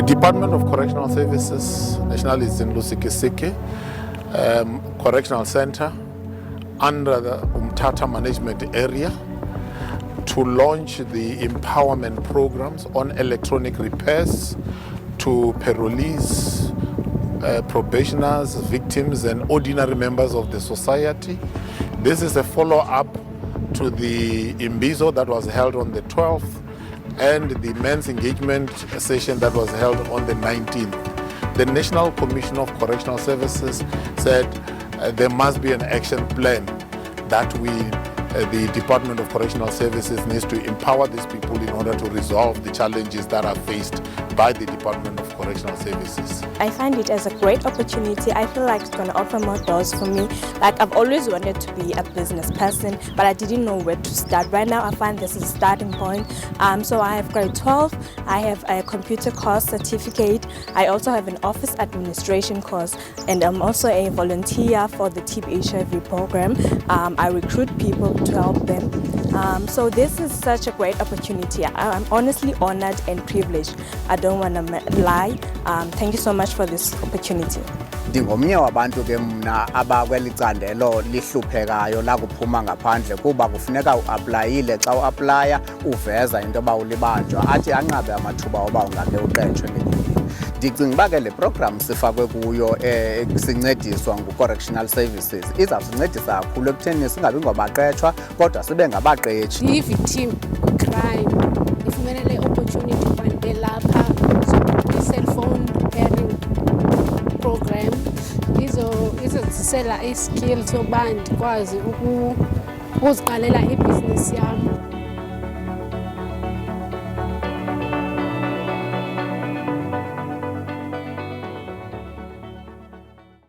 Department of Correctional Services, nationally is in Lusikisiki, Correctional Center, under the Umtata Management Area, to launch the empowerment programs on electronic repairs to parolees, probationers, victims, and ordinary members of the society. This is a follow-up to the Imbizo that was held on the 12th and the men's engagement session that was held on the 19th. The National Commission of Correctional Services said there must be an action plan that the Department of Correctional Services needs to empower these people in order to resolve the challenges that are faced by the Department of Correctional Services. I find it as a great opportunity. I feel like it's going to open more doors for me. Like, I've always wanted to be a business person, but I didn't know where to start. Right now I find this is a starting point. So I have grade 12, I have a computer course certificate, I also have an office administration course, and I'm also a volunteer for the TB HIV program. I recruit people to help them. So this is such a great opportunity. I'm honestly honored and privileged. I don't want to lie. Thank you so much for this opportunity. Ndingomnye wabantu ke mna abakwelicandelo lihluphekayo la kuphuma ngaphandle kuba kufuneka uaplayile xa uaplaya uveza into ba ulibanjwa athi anqabe amathuba oba ungake uqetshwe ngelinye. Ndicinga uba ke le program sifakwe kuyo sincediswa ngu-correctional services izawusincedisa kakhulu ekutheni singabi ngobaqetshwa kodwa sibe ngabaqetshi. I-victim crime ifumene le opportunity kwanto lapha i-cellphone repairing program izozisela i-skill sokuba ndikwazi ukuziqalela ibhizinisi yam.